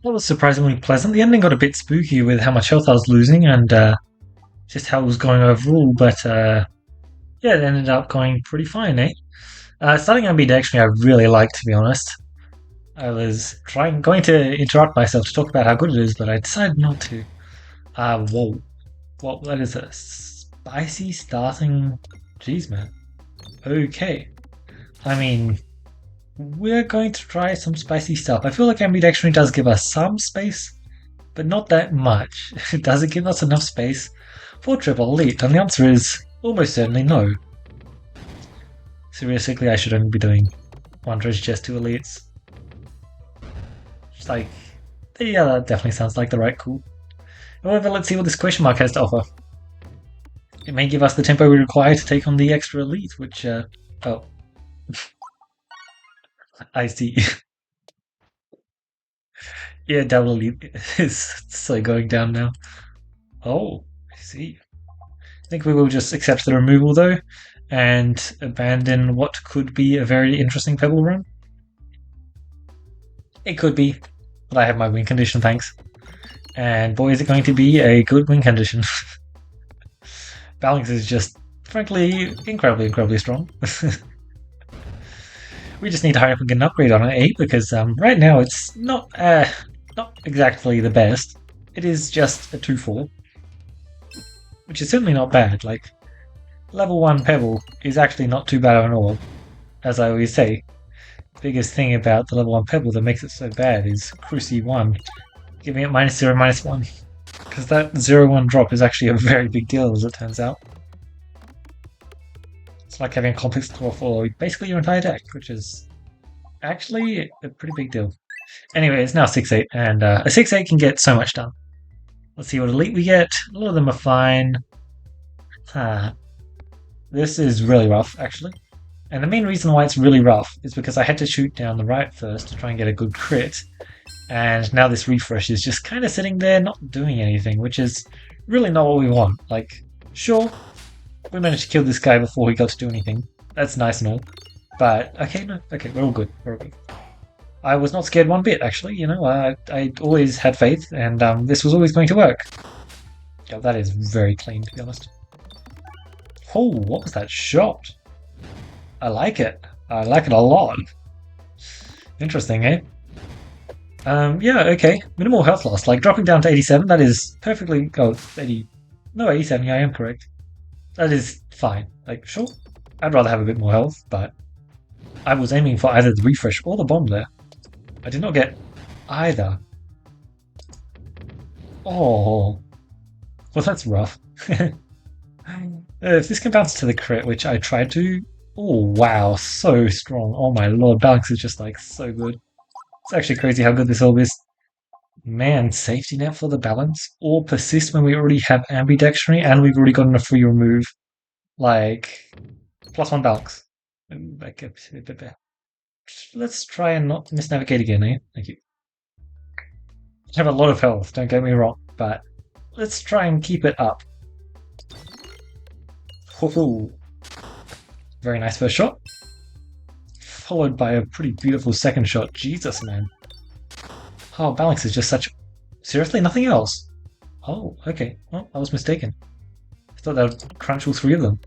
That was surprisingly pleasant. The ending got a bit spooky with how much health I was losing and just how it was going overall, but yeah, it ended up going pretty fine, eh? Starting ambidextrony, I really like, to be honest. I was going to interrupt myself to talk about how good it is, but I decided not to. Whoa. What is it? Spicy starting. Jeez, man. Okay. I mean, we're going to try some spicy stuff. I feel like ambidextrony does give us some space, but not that much. Does it give us enough space for triple elite? And the answer is almost certainly no. So realistically, I should only be doing one treasure chest, two elites. Just like, yeah, that definitely sounds like the right call. However, let's see what this question mark has to offer. It may give us the tempo we require to take on the extra elite, which, oh, I see. Yeah, double elite is so going down now. Oh, I see. I think we will just accept the removal though, and abandon what could be a very interesting pebble run. It could be, but I have my win condition, thanks. And boy, is it going to be a good win condition. Balance is just, frankly, incredibly strong. We just need to hurry up and get an upgrade on it, eh? Because right now it's not exactly the best. It is just a 2-4, which is certainly not bad. Like, level 1 Pebble is actually not too bad at all, as I always say. Biggest thing about the level 1 Pebble that makes it so bad is Cruci 1, giving it -0, -1. Because that 0-1 drop is actually a very big deal, as it turns out. It's like having a complex score for basically your entire deck, which is actually a pretty big deal. Anyway, it's now 6-8, and a 6-8 can get so much done. Let's see what elite we get. A lot of them are fine. This is really rough, actually. And the main reason why it's really rough is because I had to shoot down the right first to try and get a good crit. And now this refresh is just kind of sitting there not doing anything, which is really not what we want. Like, sure, we managed to kill this guy before he got to do anything. That's nice and all. But, okay, no, okay, we're all good. We're all good. I was not scared one bit, actually, you know, I always had faith, and this was always going to work. Yeah, that is very clean, to be honest. Oh, what was that shot? I like it. I like it a lot. Interesting, eh? Yeah, okay. Minimal health loss. Like, dropping down to 87, that is perfectly... Oh, 80... No, 87, yeah, I am correct. That is fine. Like, sure. I'd rather have a bit more health, but... I was aiming for either the refresh or the bomb there. I did not get either. Oh. Well, that's rough. If this can bounce to the crit, which I tried to... Oh, wow. So strong. Oh my lord. Balance is just, like, so good. It's actually crazy how good this orb is. Man, safety net for the balance? Or persist when we already have ambidextrony and we've already gotten a free remove. Like, +1 balance. Let's try and not misnavigate again, eh? Thank you. I have a lot of health, don't get me wrong, but let's try and keep it up. Hoo-hoo. Very nice first shot. Followed by a pretty beautiful second shot. Jesus, man. Oh, balance is just such... Seriously? Nothing else? Oh, okay. Well, I was mistaken. I thought that would crunch all 3 of them.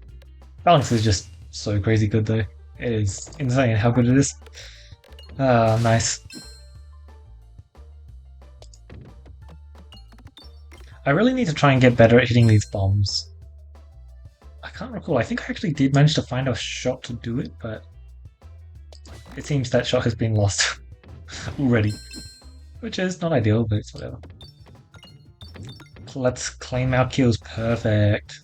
Balance is just so crazy good, though. It is insane how good it is. Ah, nice. I really need to try and get better at hitting these bombs. I can't recall. I think I actually did manage to find a shot to do it, but it seems that shot has been lost already. Which is not ideal, but it's whatever. Let's claim our kills. Perfect.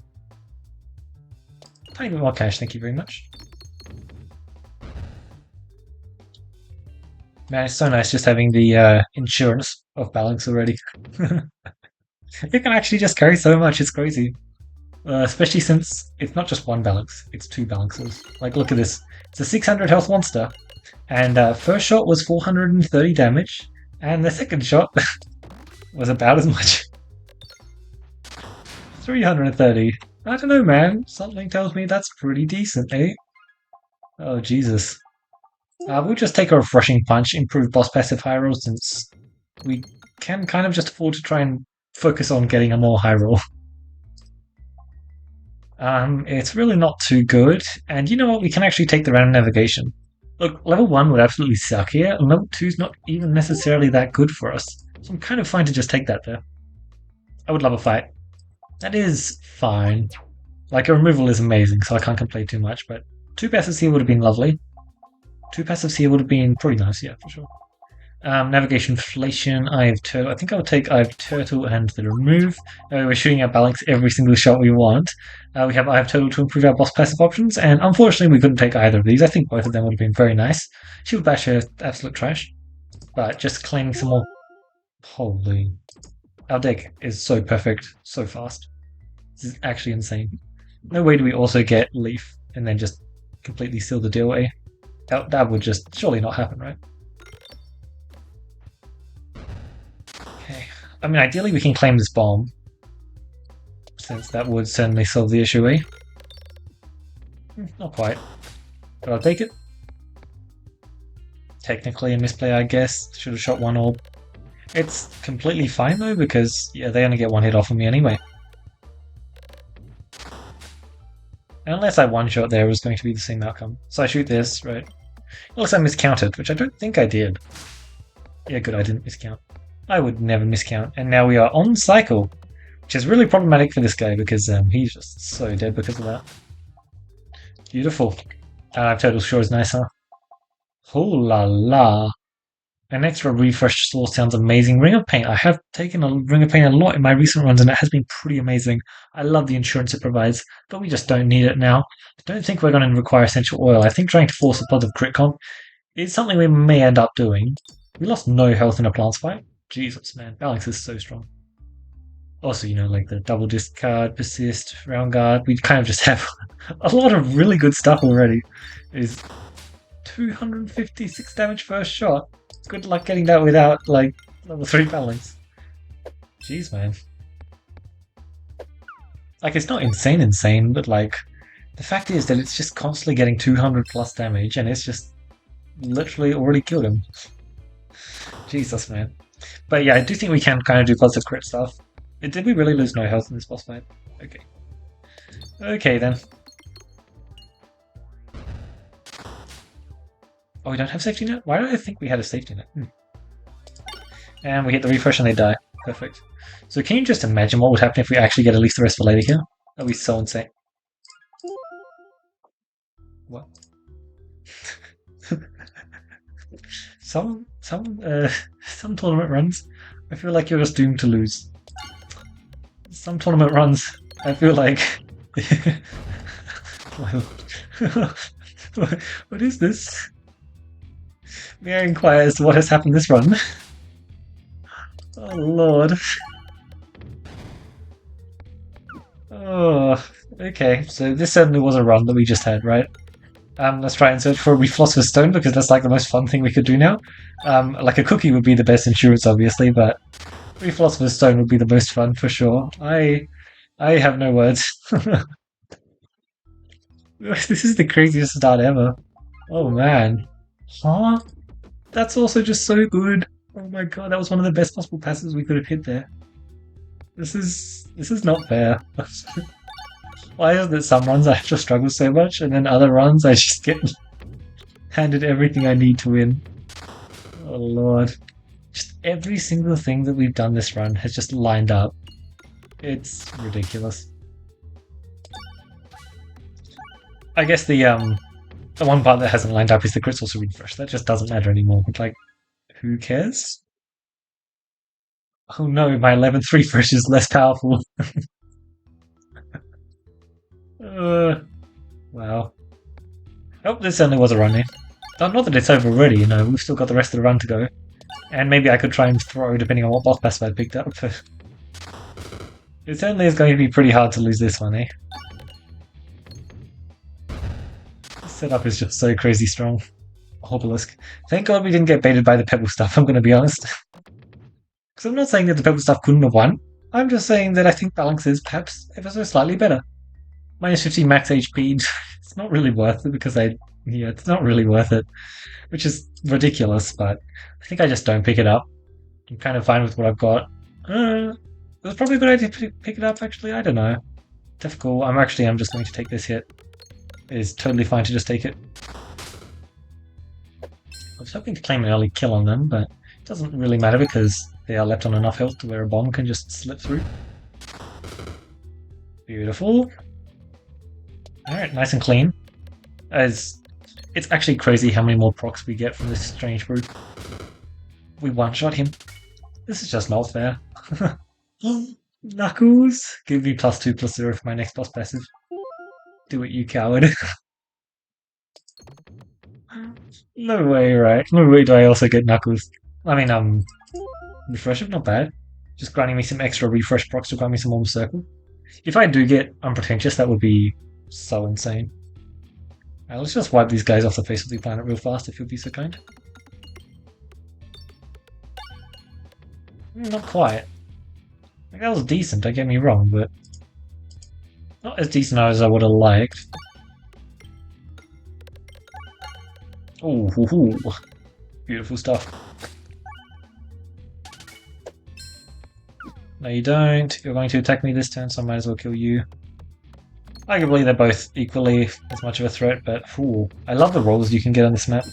Tiny bit more cash, thank you very much. Man, it's so nice just having the insurance of balance already. You can actually just carry so much, it's crazy. Especially since it's not just one balance, it's 2 balances. Like, look at this. It's a 600 health monster. And first shot was 430 damage, and the second shot was about as much. 330. I don't know, man. Something tells me that's pretty decent, eh? Oh, Jesus. We'll just take a refreshing punch, improve boss passive high roll since we can kind of just afford to try and focus on getting a more high roll. It's really not too good, and you know what? We can actually take the random navigation. Look, level 1 would absolutely suck here, and level 2 is not even necessarily that good for us. So I'm kind of fine to just take that there. I would love a fight. That is fine. Like, a removal is amazing, so I can't complain too much, but 2 passives here would have been lovely. 2 passives here would have been pretty nice, yeah, for sure. Navigation inflation, Eye of Turtle. I think I would take Eye of Turtle and the remove. We're shooting at Balance every single shot we want. We have Eye of Turtle to improve our boss passive options, and unfortunately we couldn't take either of these. I think both of them would have been very nice. Shield Bash is absolute trash. But just claiming some more... Holy... Our deck is so perfect, so fast. This is actually insane. No way do we also get Leaf and then just completely seal the deal away. That would just surely not happen, right? Okay. I mean, ideally we can claim this bomb, since that would certainly solve the issue, eh? Not quite. But I'll take it. Technically a misplay, I guess. Should have shot one orb. It's completely fine though, because yeah, they only get one hit off of me anyway. Unless I one-shot there, it was going to be the same outcome. So I shoot this, right? Unless I miscounted, which I don't think I did. Yeah, good, I didn't miscount. I would never miscount. And now we are on cycle, which is really problematic for this guy because he's just so dead because of that. Beautiful. Total sure is nice, huh? Oh la la. An extra refresh source sounds amazing. Ring of Pain. I have taken a Ring of Pain a lot in my recent runs, and it has been pretty amazing. I love the insurance it provides, but we just don't need it now. I don't think we're going to require Essential Oil. I think trying to force a positive crit comp is something we may end up doing. We lost no health in a plant fight. Jesus, man. Balance is so strong. Also, you know, like the double discard, persist, round guard. We kind of just have a lot of really good stuff already. It is 256 damage first shot. Good luck getting that without, like, level 3 balance. Jeez, man. Like, it's not insane, but, like, the fact is that it's just constantly getting 200 plus damage, and it's just literally already killed him. Jesus, man. But yeah, I do think we can kind of do positive crit stuff. Did we really lose no health in this boss fight? Okay. Okay, then. Oh, we don't have safety net? Why did I think we had a safety net? And we hit the refresh and they die. Perfect. So can you just imagine what would happen if we actually get at least the rest of later here? That'd be so insane. What? Some tournament runs, I feel like you're just doomed to lose. Some tournament runs, I feel like... What is this? May I inquire as to what has happened this run? Oh lord. Oh, okay, so this certainly was a run that we just had, right? Let's try and search for a Philosopher's Stone because that's like the most fun thing we could do now. Like a cookie would be the best insurance, obviously, but Philosopher's Stone would be the most fun for sure. I have no words. This is the craziest start ever. Oh man. Huh? That's also just so good. Oh my god, that was one of the best possible passes we could have hit there. This is not fair. Why is it that some runs I have to struggle so much, and then other runs I just get handed everything I need to win? Oh lord. Just every single thing that we've done this run has just lined up. It's ridiculous. I guess the one part that hasn't lined up is the crit source refresh. That just doesn't matter anymore. Like, who cares? Oh no, my 11th refresh is less powerful. Wow. Oh, this certainly was a run here. Not that it's over already, you know, we've still got the rest of the run to go. And maybe I could try and throw depending on what boss passive I picked up. It certainly is going to be pretty hard to lose this one, eh? The setup is just so crazy strong. Obelisk. Thank god we didn't get baited by the pebble stuff, I'm going to be honest. Because I'm not saying that the pebble stuff couldn't have won. I'm just saying that I think balance is perhaps ever so slightly better. Minus 50 max HP, it's not really worth it because it's not really worth it. Which is ridiculous, but I think I just don't pick it up. I'm kind of fine with what I've got. It was probably a good idea to pick it up, actually. I don't know. Difficult. I'm just going to take this hit. It is totally fine to just take it. I was hoping to claim an early kill on them, but it doesn't really matter because they are left on enough health to where a bomb can just slip through. Beautiful. Alright, nice and clean. It's actually crazy how many more procs we get from this strange brew. We one-shot him. This is just not fair. Knuckles! Give me +2/+0 for my next boss passive. Do it, you coward. No way, right? No way do I also get Knuckles. I mean, refresh, not bad. Just granting me some extra refresh procs to grant me some more circle. If I do get unpretentious, that would be so insane. Alright, let's just wipe these guys off the face of the planet real fast, if you'll be so kind. Not quite. Like, that was decent, don't get me wrong, but not as decent as I would have liked. Oh, beautiful stuff. No, you don't. You're going to attack me this turn, so I might as well kill you. Arguably, they're both equally as much of a threat, but ooh, I love the rolls you can get on this map.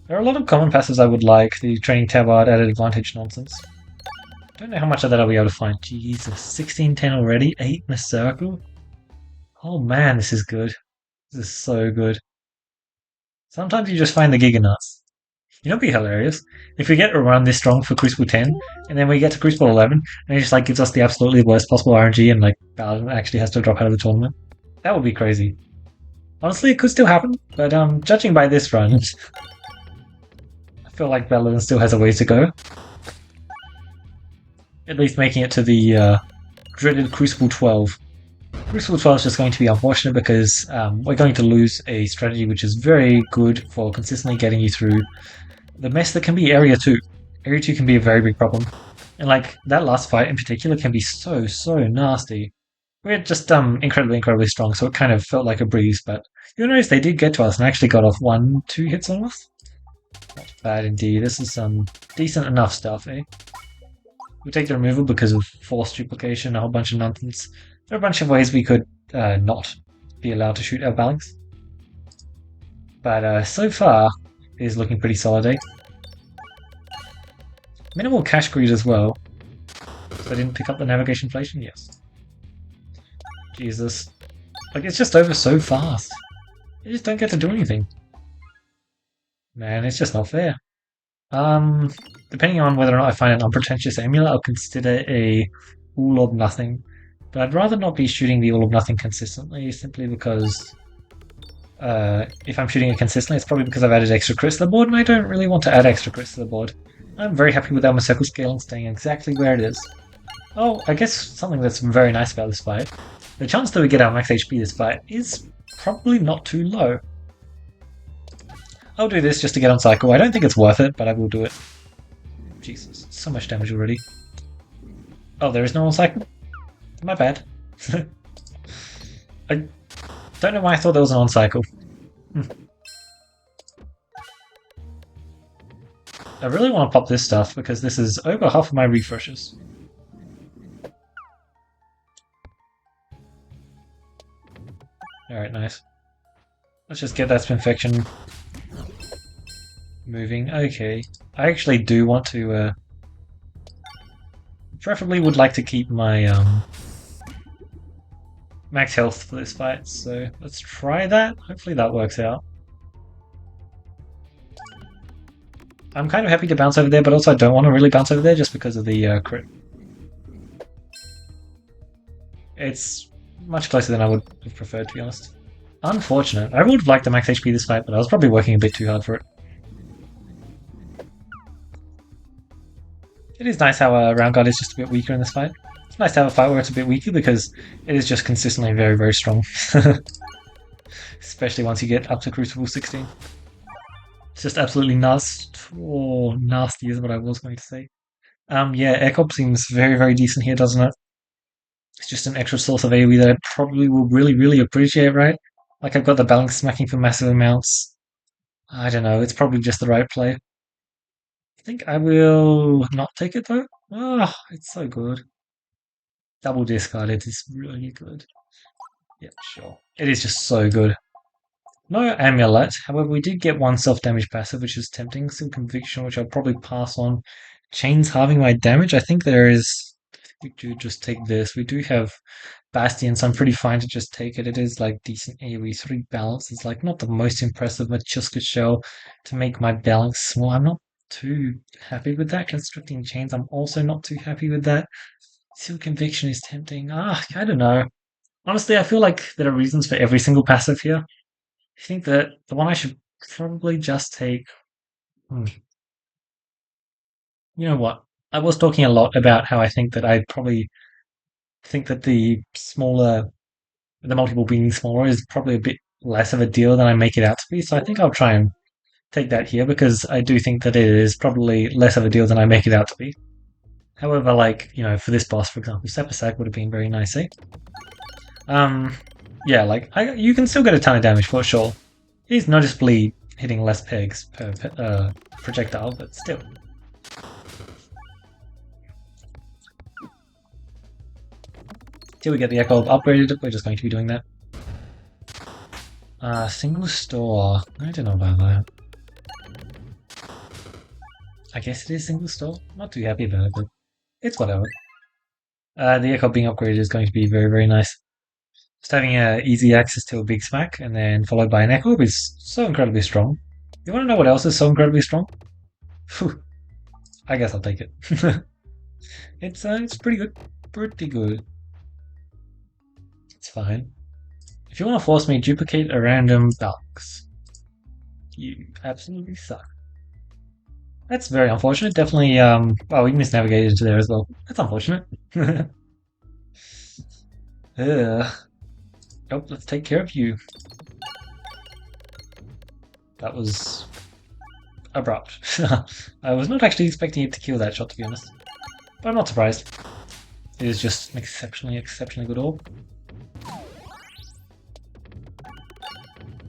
There are a lot of common passes I would like. The training tabard added advantage nonsense. Don't know how much of that I'll be able to find. Jesus, 1610 already? 8 in a circle? Oh man, this is good. This is so good. Sometimes you just find the Giganuts. You know, it'd be hilarious if we get around this strong for Crucible 10, and then we get to Crucible 11, and it just like gives us the absolutely worst possible RNG, and like Paladin actually has to drop out of the tournament. That would be crazy. Honestly, it could still happen, but judging by this run, I feel like Paladin still has a ways to go. At least making it to the dreaded Crucible 12. Crucible 12 is just going to be unfortunate because we're going to lose a strategy which is very good for consistently getting you through the mess that can be Area 2. Area 2 can be a very big problem. And like, that last fight in particular can be so nasty. We're just incredibly strong, so it kind of felt like a breeze, but you'll notice they did get to us and actually got off 1-2 hits on us. Not bad indeed. This is some decent enough stuff, eh? We take the removal because of forced duplication, a whole bunch of nonsense. There are a bunch of ways we could not be allowed to shoot our balance. But so far, it is looking pretty solid, eh? Minimal cash greed as well. So I didn't pick up the navigation inflation? Yes. Jesus. Like, it's just over so fast. You just don't get to do anything. Man, it's just not fair. Depending on whether or not I find an unpretentious amulet, I'll consider a all or nothing. But I'd rather not be shooting the all or nothing consistently, simply because if I'm shooting it consistently, it's probably because I've added extra crits to the board, and I don't really want to add extra crits to the board. I'm very happy with our circle scaling staying exactly where it is. Oh, I guess something that's very nice about this fight, the chance that we get our max HP this fight is probably not too low. I'll do this just to get on cycle. I don't think it's worth it, but I will do it. Jesus, so much damage already. Oh, there is no on cycle? My bad. I don't know why I thought there was an on cycle. I really want to pop this stuff because this is over half of my refreshes. Alright, nice. Let's just get that Spinfection moving. Okay. I actually do want to preferably would like to keep my max health for this fight, so let's try that. Hopefully that works out. I'm kind of happy to bounce over there, but also I don't want to really bounce over there just because of the crit. It's much closer than I would have preferred, to be honest. Unfortunate. I would have liked the max HP this fight, but I was probably working a bit too hard for it. It is nice how Round Guard is just a bit weaker in this fight. It's nice to have a fight where it's a bit weaker because it is just consistently very strong. Especially once you get up to Crucible 16. It's just absolutely nasty is what I was going to say. Yeah, Air Cop seems very decent here, doesn't it? It's just an extra source of AoE that I probably will really appreciate, right? Like, I've got the balance smacking for massive amounts. I don't know, it's probably just the right play. think I will not take it though. Oh, it's so good. Double discard, it is really good. Yeah, sure. It is just so good. No amulet, however, we did get one self-damage passive, which is tempting. Some conviction, which I'll probably pass on. Chains halving my damage. I think there is. We do just take this. We do have Bastion, so I'm pretty fine to just take it. It is like decent AoE 3 balance. It's like not the most impressive Machuska shell to make my balance small. I'm not too happy with that. Constricting chains, I'm also not too happy with that. Seal conviction is tempting. I don't know. Honestly, I feel like there are reasons for every single passive here. I think that the one I should probably just take. Hmm, you know what? I was talking a lot about how I think that I probably think that the multiple being smaller is probably a bit less of a deal than I make it out to be. So I think I'll try and take that here because I do think that it is probably less of a deal than I make it out to be. However, like, for this boss, for example, Sapasak would have been very nice, eh? Um, yeah, like, you can still get a ton of damage for sure. He's noticeably hitting less pegs per projectile, but still. Till we get the Echo upgraded, we're just going to be doing that. Single store. I don't know about that. I guess it is single store. Not too happy about it, but it's whatever. The Echo being upgraded is going to be very, very nice. Just having easy access to a big smack and then followed by an Echo is so incredibly strong. You want to know what else is so incredibly strong? Phew. I guess I'll take it. It's pretty good. Pretty good. It's fine. If you want to force me to duplicate a random box, you absolutely suck. That's very unfortunate. Definitely, well, we misnavigated into there as well. That's unfortunate. Oh, let's take care of you. That was abrupt. I was not actually expecting it to kill that shot, to be honest. But I'm not surprised. It is just an exceptionally, exceptionally good orb.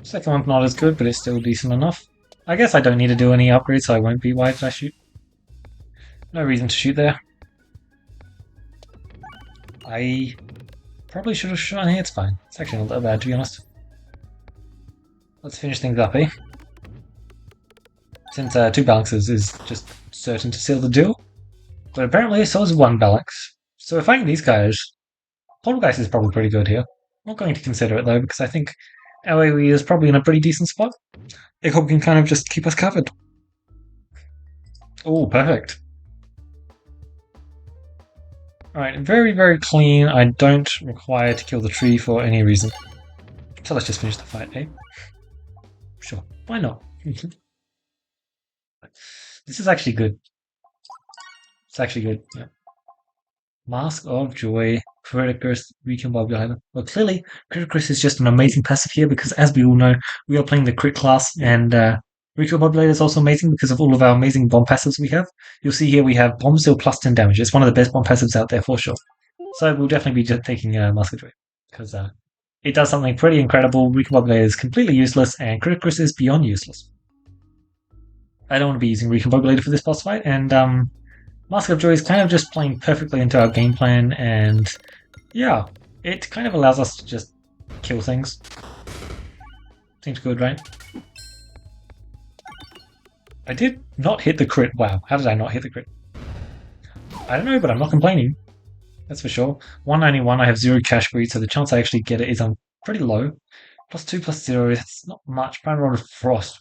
Second one's not as good, but it's still decent enough. I guess I don't need to do any upgrades, so I won't be. Why did I shoot? No reason to shoot there. I probably should have shot here. It's fine. It's actually not that bad, to be honest. Let's finish things up, eh? Since 2 balances is just certain to seal the deal. But apparently so is 1 balance. So if fighting these guys, Poltergeist is probably pretty good here. I'm not going to consider it though, because I think our AoE is probably in a pretty decent spot. I hope can kind of just keep us covered. Oh, perfect. Alright, very, very clean. I don't require to kill the tree for any reason. So let's just finish the fight, eh? Sure, why not? This is actually good. It's actually good, yeah. Mask of Joy, Criticus, Recombobulator. Well, clearly, Criticus is just an amazing passive here because, as we all know, we are playing the crit class, and Recombobulator is also amazing because of all of our amazing bomb passives we have. You'll see here we have Bomb Seal plus 10 damage. It's one of the best bomb passives out there for sure. So we'll definitely be just taking Mask of Joy because it does something pretty incredible. Recombobulator is completely useless, and Criticus is beyond useless. I don't want to be using Recombobulator for this boss fight, and Mask of Joy is kind of just playing perfectly into our game plan, and yeah, it kind of allows us to just kill things. Seems good, right? I did not hit the crit. Wow, how did I not hit the crit? I don't know, but I'm not complaining. That's for sure. 191, I have 0 cash greed, so the chance I actually get it is pretty low. +2 +0, that's not much. Prime Rod of Frost.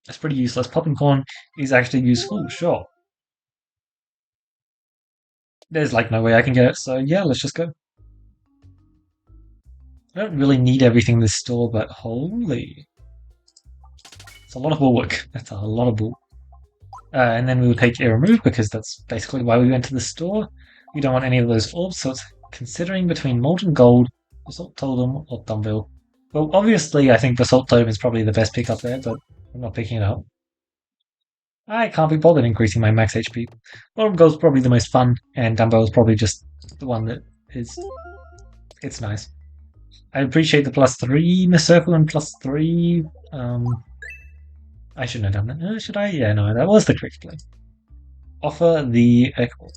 That's pretty useless. Popping Corn is actually useful, sure. There's like no way I can get it, so yeah, let's just go. I don't really need everything in this store, but holy. It's a lot of bullwork. That's a lot of bull. And then we will take air remove because that's basically why we went to the store. We don't want any of those orbs, so it's considering between Molten Gold, Basalt Totem, or Dumbbell. Well, obviously, I think Basalt Totem is probably the best pick up there, but I'm not picking it up. I can't be bothered increasing my max HP. Molten Gold's probably the most fun, and Dumbbell is probably just the one that is. It's nice. I appreciate the +3 Miss Circle and +3 I shouldn't have done that. Should I? Yeah, no, that was the correct play. Offer the echo.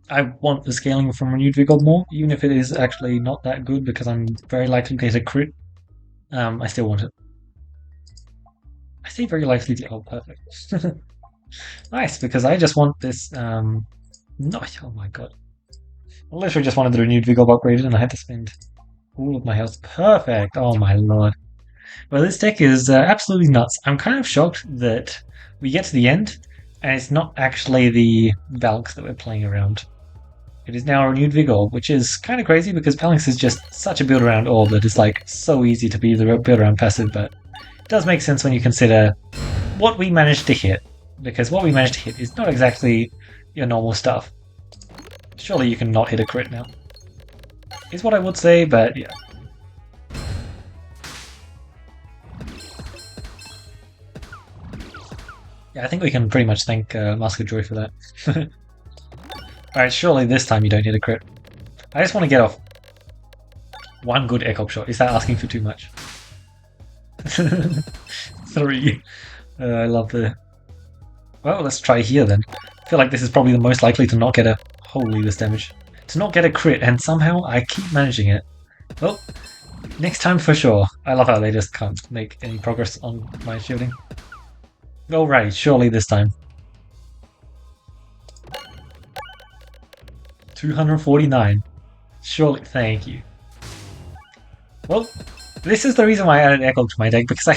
I want the scaling from Renewed Vigor more, even if it is actually not that good because I'm very likely to get a crit. I still want it. I say very likely to. Oh, perfect. Nice, because I just want this. No, oh my god. I literally just wanted the Renewed Vigor upgraded and I had to spend all of my health. Perfect. Oh my lord. Well, this deck is absolutely nuts. I'm kind of shocked that we get to the end and it's not actually the Valks that we're playing around. It is now a Renewed Vigor, which is kind of crazy because Palinx is just such a build around orb that it's like so easy to be the build around passive, but it does make sense when you consider what we managed to hit. Because what we managed to hit is not exactly your normal stuff. Surely you can not hit a crit now. Is what I would say, but yeah. Yeah, I think we can pretty much thank Mask of Joy for that. Alright, surely this time you don't hit a crit. I just want to get off one good Echo shot. Is that asking for too much? 3. I love the... Well, let's try here then. I feel like this is probably the most likely to not get a... Holy, this damage. To not get a crit, and somehow I keep managing it. Well, next time for sure. I love how they just can't make any progress on my shielding. Alright, surely this time. 249. Surely, thank you. Well, this is the reason why I added Echo to my deck, because I...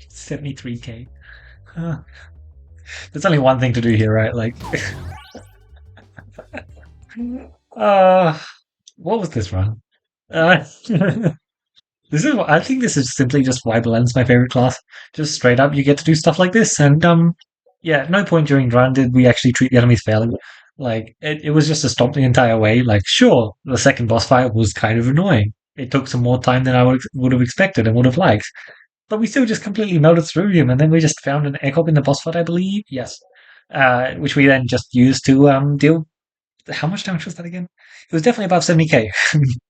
73k. There's only one thing to do here, right? Like... what was this run? This is. I think this is simply just why Belen's my favorite class. Just straight up, you get to do stuff like this, and yeah. At no point during the run did we actually treat the enemies fairly. Like it was just a stomp the entire way. Like sure, the second boss fight was kind of annoying. It took some more time than I would have expected and would have liked, but we still just completely melted through him, and then we just found an echo in the boss fight, I believe. Yes, which we then just used to deal. How much damage was that again? It was definitely above 70k.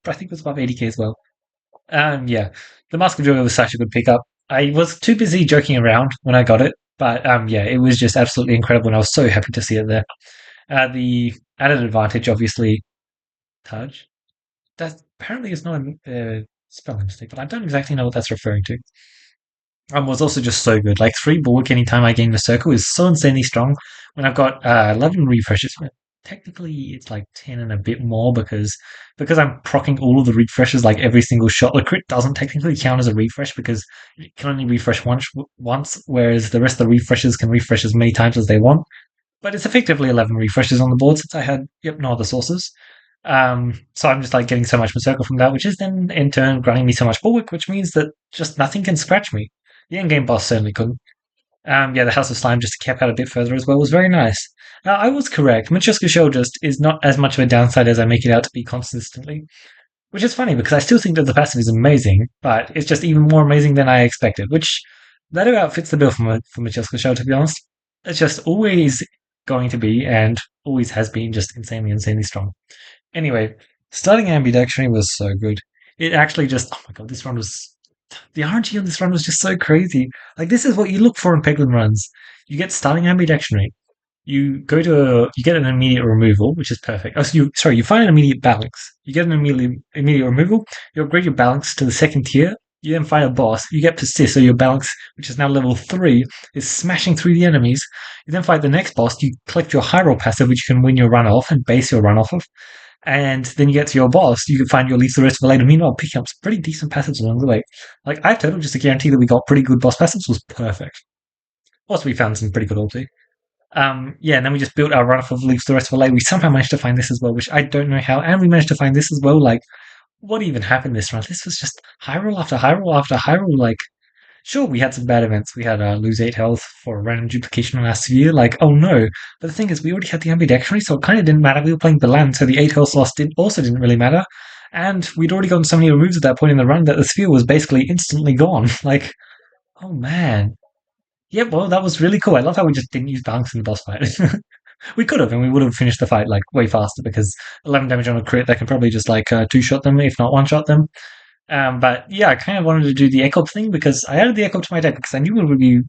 I think it was above 80k as well. Yeah, the Mask of Joy was such a good pickup. I was too busy joking around when I got it, but yeah, it was just absolutely incredible, and I was so happy to see it there. The added advantage, obviously, Touch. That apparently is not a spelling mistake, but I don't exactly know what that's referring to. Was also just so good. Like 3 bulk anytime I gain the circle is so insanely strong. When I've got 11 refreshes, well, technically it's like 10 and a bit more because I'm procking all of the refreshes like every single shot. The crit doesn't technically count as a refresh because it can only refresh once, whereas the rest of the refreshes can refresh as many times as they want. But it's effectively 11 refreshes on the board since I had no other sources. So I'm just like getting so much Berserker from that, which is then in turn granting me so much bulwark, which means that just nothing can scratch me. The endgame boss certainly couldn't. Yeah, the House of Slime just kept out a bit further as well was very nice. I was correct. Machuska Shell just is not as much of a downside as I make it out to be consistently. Which is funny because I still think that the passive is amazing, but it's just even more amazing than I expected, which that about fits the bill for Machuska Shell, to be honest. It's just always going to be and always has been just insanely, insanely strong. Anyway, starting ambidextrony was so good. It actually just, oh my god, this run was the RNG on this run was just so crazy. Like this is what you look for in Peglin runs. You get starting ambidextrony. You get an immediate removal, which is perfect. Oh, so you find an immediate balance. You get an immediate removal. You upgrade your balance to the second tier. You then find a boss. You get persist, so your balance, which is now level 3, is smashing through the enemies. You then fight the next boss. You collect your high roll passive, which you can win your run off and base your run off of. And then you get to your boss, you can find your leaves the rest of the later. Meanwhile, picking up some pretty decent passives along the way. Like, I total just to guarantee that we got pretty good boss passives was perfect. Also, we found some pretty good ulti. Yeah, and then we just built our run off of leaves the rest of the way. We somehow managed to find this as well, which I don't know how. And we managed to find this as well. Like, what even happened this run? This was just high roll after high roll after high roll. Like, sure, we had some bad events. We had lose 8 health for a random duplication on our sphere. Like, oh no. But the thing is, we already had the ambidextrony, so it kind of didn't matter. We were playing Belan, so the 8 health loss also didn't really matter. And we'd already gotten so many removes at that point in the run that the sphere was basically instantly gone. Like, oh man. Yeah, well, that was really cool. I love how we just didn't use balance in the boss fight. We could have, and we would have finished the fight like way faster because 11 damage on a crit, that can probably just like 2-shot them, if not 1-shot them. But yeah, I kind of wanted to do the echo thing because I added the echo to my deck because I knew it would be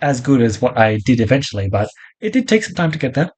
as good as what I did eventually, but it did take some time to get there.